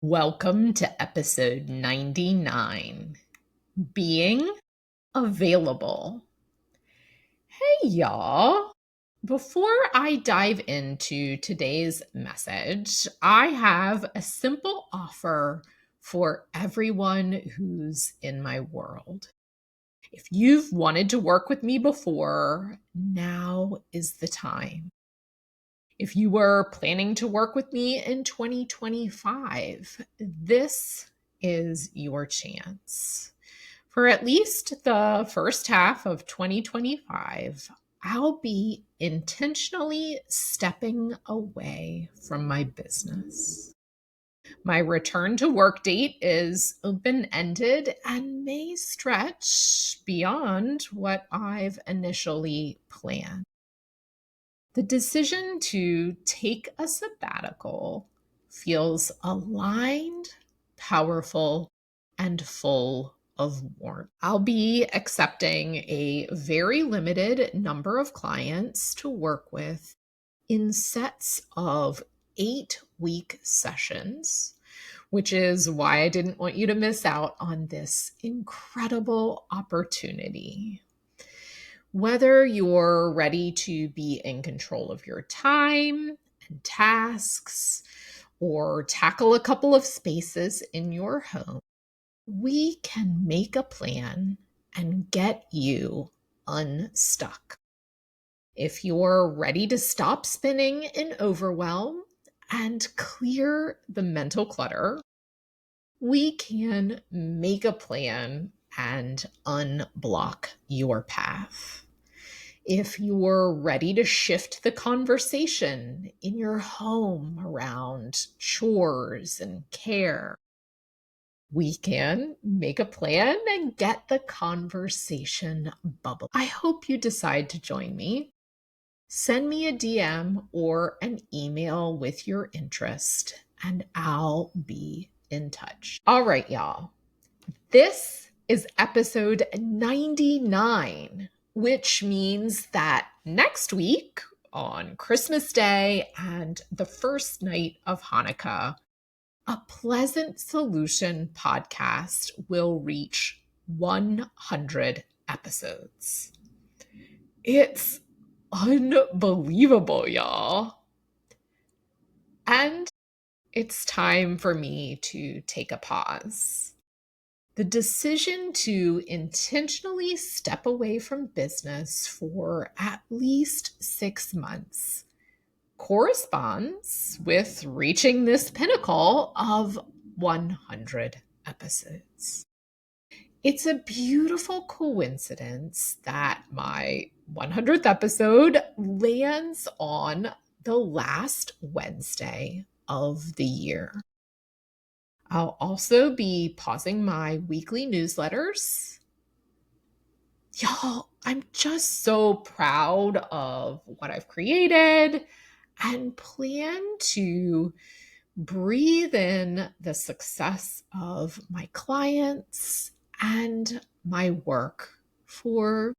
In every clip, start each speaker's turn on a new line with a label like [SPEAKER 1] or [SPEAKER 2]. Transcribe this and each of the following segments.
[SPEAKER 1] Welcome to episode 99, Being Available. Hey, y'all. Before I dive into today's message, I have a simple offer for everyone who's in my world. If you've wanted to work with me before, now is the time. If you were planning to work with me in 2025, this is your chance. For at least the first half of 2025, I'll be intentionally stepping away from my business. My return to work date is open ended and may stretch beyond what I've initially planned. The decision to take a sabbatical feels aligned, powerful, and full of warmth. I'll be accepting a very limited number of clients to work with in sets of 8-week sessions, which is why I didn't want you to miss out on this incredible opportunity. Whether you're ready to be in control of your time and tasks or tackle a couple of spaces in your home, we can make a plan and get you unstuck. If you're ready to stop spinning in overwhelm and clear the mental clutter, we can make a plan and unblock your path. If you're ready to shift the conversation in your home around chores and care, we can make a plan and get the conversation bubbling. I hope you decide to join me. Send me a DM or an email with your interest, and I'll be in touch. All right, y'all. This is episode 99, which means that next week on Christmas Day and the first night of Hanukkah, a Pleasant Solution podcast will reach 100 episodes. It's unbelievable, y'all. And it's time for me to take a pause. The decision to intentionally step away from business for at least 6 months corresponds with reaching this pinnacle of 100 episodes. It's a beautiful coincidence that my 100th episode lands on the last Wednesday of the year. I'll also be pausing my weekly newsletters. Y'all, I'm just so proud of what I've created and plan to breathe in the success of my clients and my work for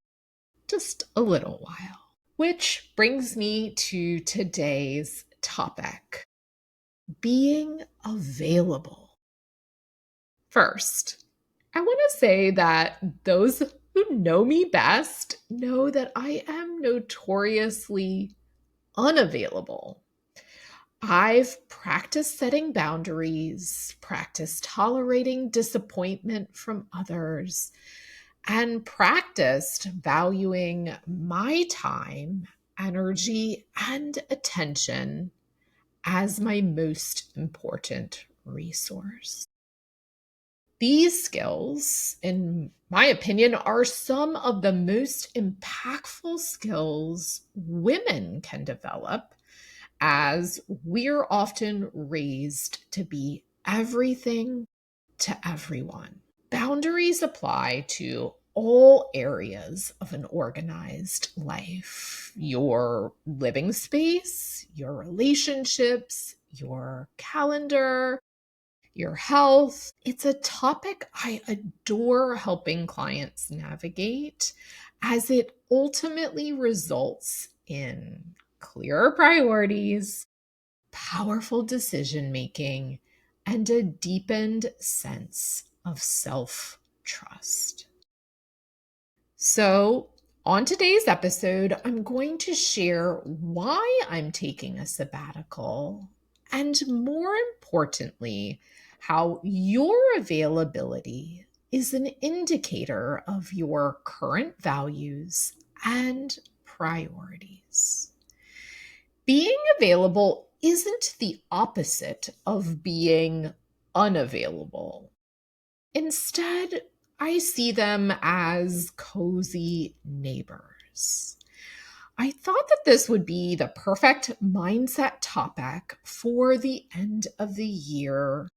[SPEAKER 1] just a little while. Which brings me to today's topic, being available. First, I want to say that those who know me best know that I am notoriously unavailable. I've practiced setting boundaries, practiced tolerating disappointment from others, and practiced valuing my time, energy, and attention as my most important resource. These skills, in my opinion, are some of the most impactful skills women can develop, as we're often raised to be everything to everyone. Boundaries apply to all areas of an organized life: your living space, your relationships, your calendar, your health. It's a topic I adore helping clients navigate, as it ultimately results in clearer priorities, powerful decision making, and a deepened sense of self-trust. So, on today's episode, I'm going to share why I'm taking a sabbatical and, more importantly, how your availability is an indicator of your current values and priorities. Being available isn't the opposite of being unavailable. Instead, I see them as cozy neighbors. I thought that this would be the perfect mindset topic for the end of the year,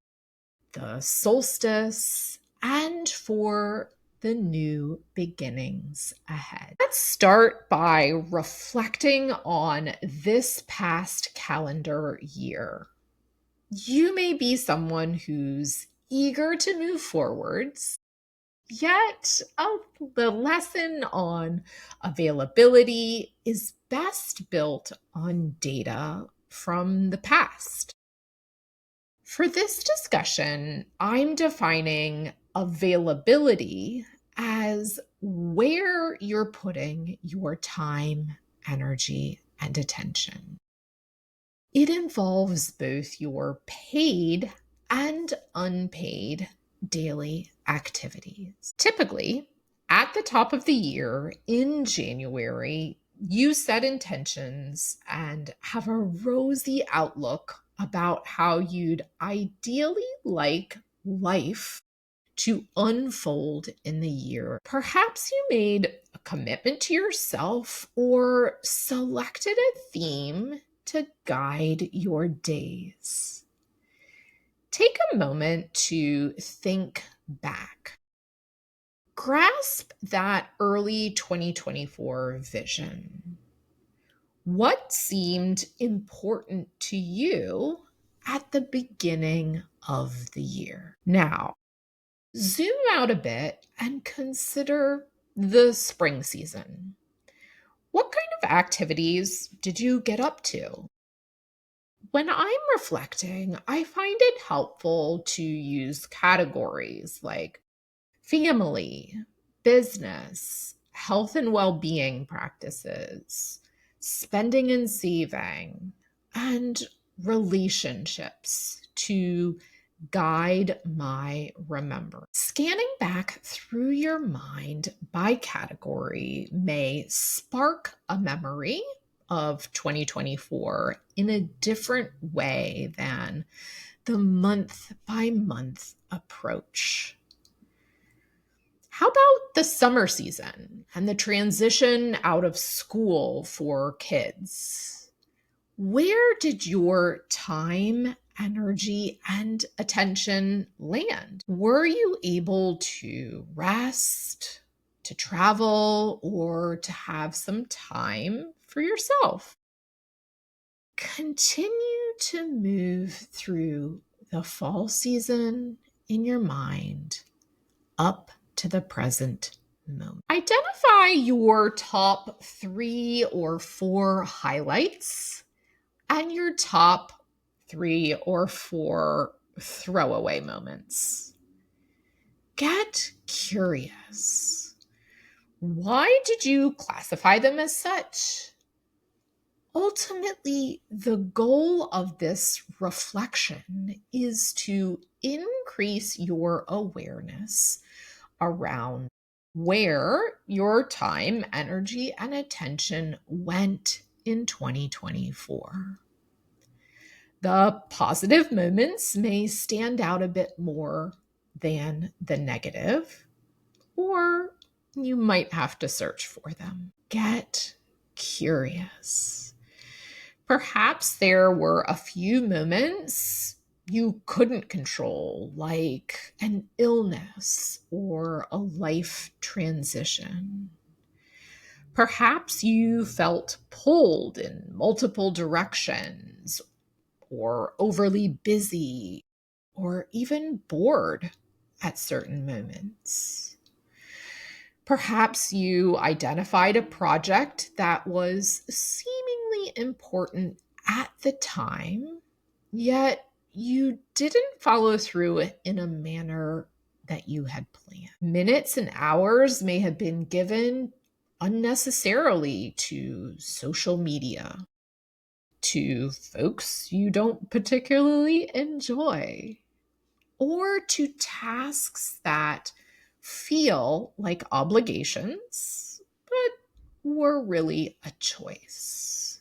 [SPEAKER 1] the solstice, and for the new beginnings ahead. Let's start by reflecting on this past calendar year. You may be someone who's eager to move forwards, yet the lesson on availability is best built on data from the past. For this discussion, I'm defining availability as where you're putting your time, energy, and attention. It involves both your paid and unpaid daily activities. Typically, at the top of the year in January, you set intentions and have a rosy outlook about how you'd ideally like life to unfold in the year. Perhaps you made a commitment to yourself or selected a theme to guide your days. Take a moment to think back. Grasp that early 2024 vision. What seemed important to you at the beginning of the year? Now, zoom out a bit and consider the spring season. What kind of activities did you get up to? When I'm reflecting, I find it helpful to use categories like family, business, health and well-being practices, spending and saving, and relationships to guide my remembrance. Scanning back through your mind by category may spark a memory of 2024 in a different way than the month by month approach. How about the summer season and the transition out of school for kids? Where did your time, energy, and attention land? Were you able to rest, to travel, or to have some time for yourself? Continue to move through the fall season in your mind up to the present moment. Identify your top 3 or 4 highlights and your top 3 or 4 throwaway moments. Get curious. Why did you classify them as such? Ultimately, the goal of this reflection is to increase your awareness around where your time, energy, and attention went in 2024. The positive moments may stand out a bit more than the negative, or you might have to search for them. Get curious. Perhaps there were a few moments you couldn't control, like an illness or a life transition. Perhaps you felt pulled in multiple directions, or overly busy, or even bored at certain moments. Perhaps you identified a project that was seemingly important at the time, yet you didn't follow through in a manner that you had planned. Minutes and hours may have been given unnecessarily to social media, to folks you don't particularly enjoy, or to tasks that feel like obligations, but were really a choice.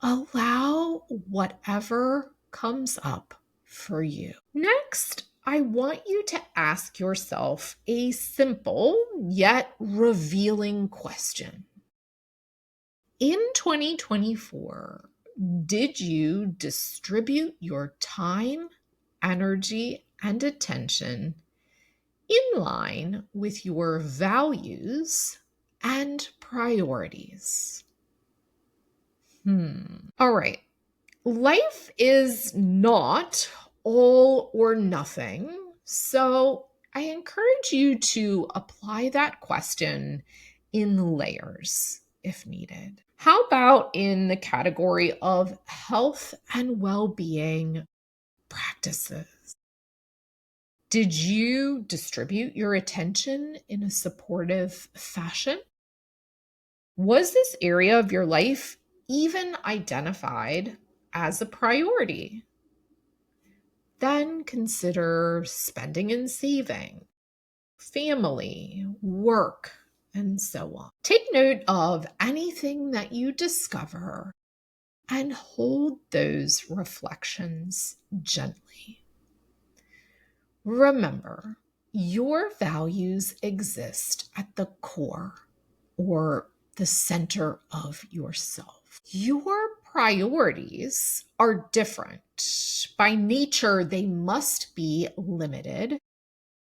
[SPEAKER 1] Allow whatever comes up for you. Next, I want you to ask yourself a simple yet revealing question. In 2024, did you distribute your time, energy, and attention in line with your values and priorities? All right. Life is not all or nothing. So I encourage you to apply that question in layers if needed. How about in the category of health and well being practices? Did you distribute your attention in a supportive fashion? Was this area of your life even identified as a priority? Then consider spending and saving, family, work, and so on. Take note of anything that you discover and hold those reflections gently. Remember, your values exist at the core or the center of yourself. Your priorities are different. By nature, they must be limited.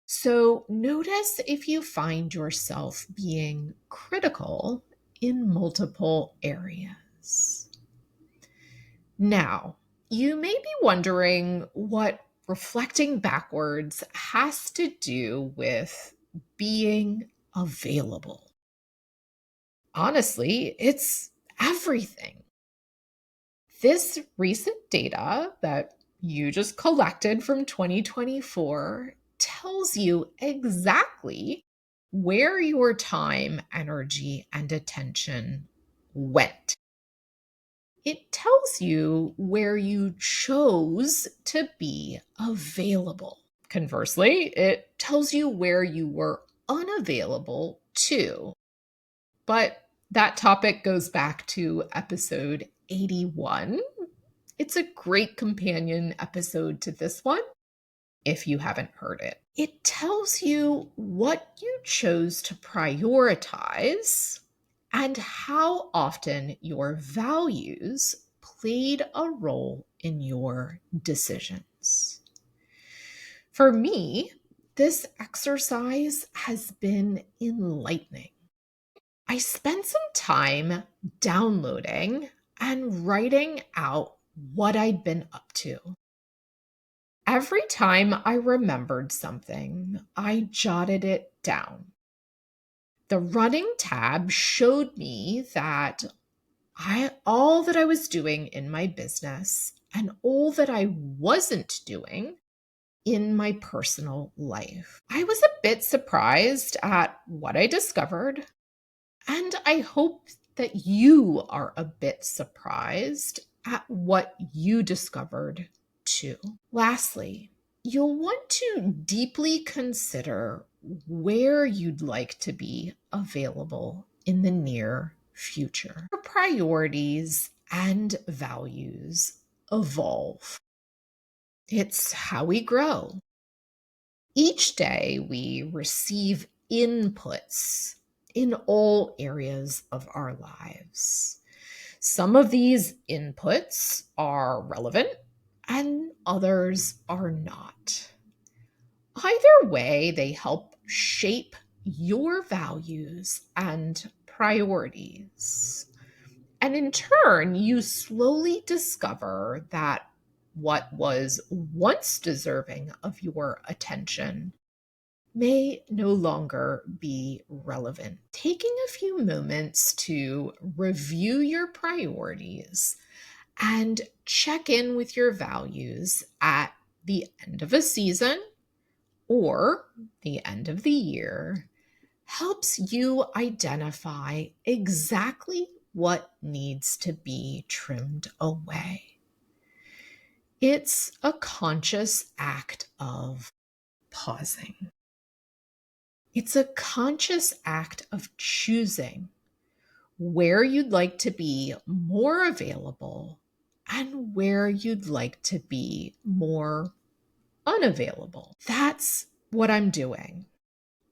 [SPEAKER 1] So notice if you find yourself being critical in multiple areas. Now, you may be wondering what reflecting backwards has to do with being available. Honestly, it's everything. This recent data that you just collected from 2024 tells you exactly where your time, energy, and attention went. It tells you where you chose to be available. Conversely, it tells you where you were unavailable too. But that topic goes back to episode 81. It's a great companion episode to this one if you haven't heard it. It tells you what you chose to prioritize and how often your values played a role in your decisions. For me, this exercise has been enlightening. I spent some time downloading and writing out what I'd been up to. Every time I remembered something, I jotted it down. The running tab showed me that all that I was doing in my business and all that I wasn't doing in my personal life. I was a bit surprised at what I discovered, and I hope that you are a bit surprised at what you discovered too. Lastly, you'll want to deeply consider where you'd like to be available in the near future. Your priorities and values evolve. It's how we grow. Each day we receive inputs in all areas of our lives. Some of these inputs are relevant and others are not. Either way, they help shape your values and priorities. And in turn, you slowly discover that what was once deserving of your attention may no longer be relevant. Taking a few moments to review your priorities and check in with your values at the end of a season or the end of the year helps you identify exactly what needs to be trimmed away. It's a conscious act of pausing. It's a conscious act of choosing where you'd like to be more available and where you'd like to be more unavailable. That's what I'm doing.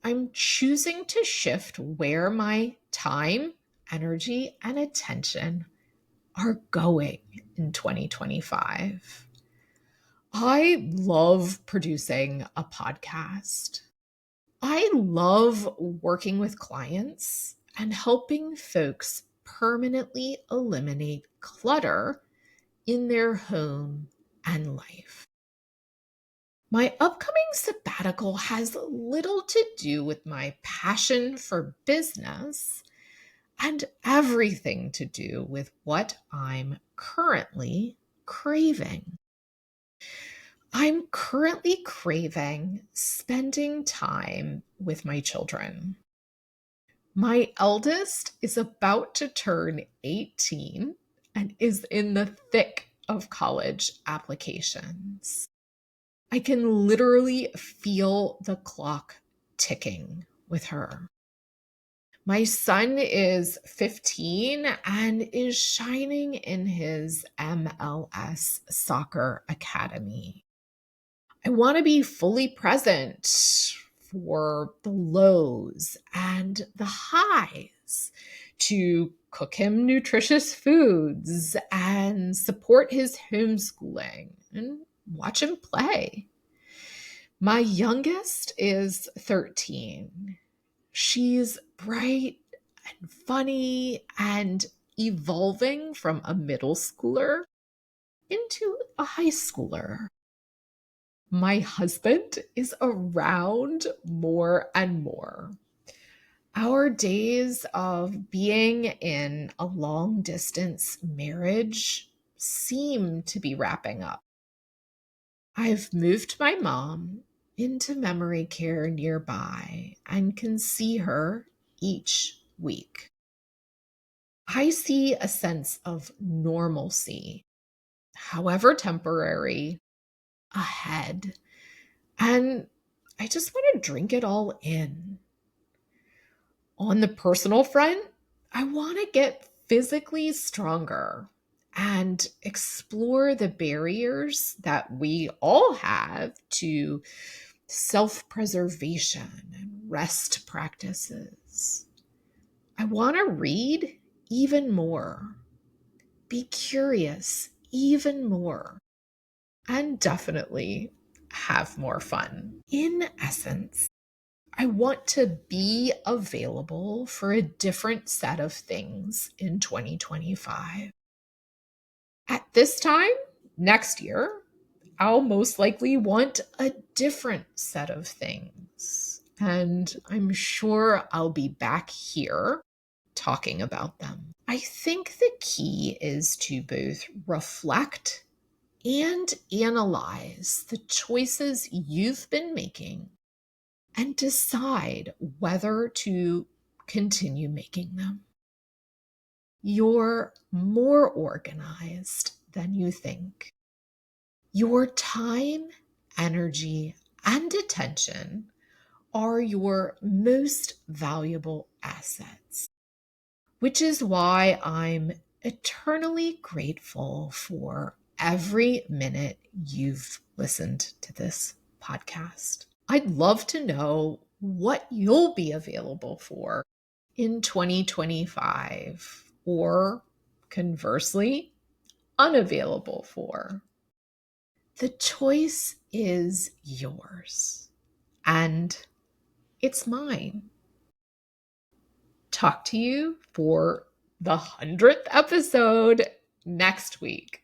[SPEAKER 1] I'm choosing to shift where my time, energy, and attention are going in 2025. I love producing a podcast. I love working with clients and helping folks permanently eliminate clutter in their home and life. My upcoming sabbatical has little to do with my passion for business and everything to do with what I'm currently craving. I'm currently craving spending time with my children. My eldest is about to turn 18 and is in the thick of college applications. I can literally feel the clock ticking with her. My son is 15 and is shining in his MLS soccer academy. I want to be fully present for the lows and the highs, to cook him nutritious foods and support his homeschooling and watch him play. My youngest is 13. She's bright and funny and evolving from a middle schooler into a high schooler. My husband is around more and more. Our days of being in a long distance marriage seem to be wrapping up. I've moved my mom into memory care nearby and can see her each week. I see a sense of normalcy, however temporary, ahead. And I just want to drink it all in. On the personal front, I want to get physically stronger and explore the barriers that we all have to self preservation and rest practices. I want to read even more, be curious even more, and definitely have more fun. In essence, I want to be available for a different set of things in 2025. At this time, next year, I'll most likely want a different set of things. And I'm sure I'll be back here talking about them. I think the key is to both reflect and analyze the choices you've been making and decide whether to continue making them. You're more organized than you think. Your time, energy, and attention are your most valuable assets, which is why I'm eternally grateful for every minute you've listened to this podcast. I'd love to know what you'll be available for in 2025, or conversely, unavailable for. The choice is yours, and it's mine. Talk to you for the 100th episode next week.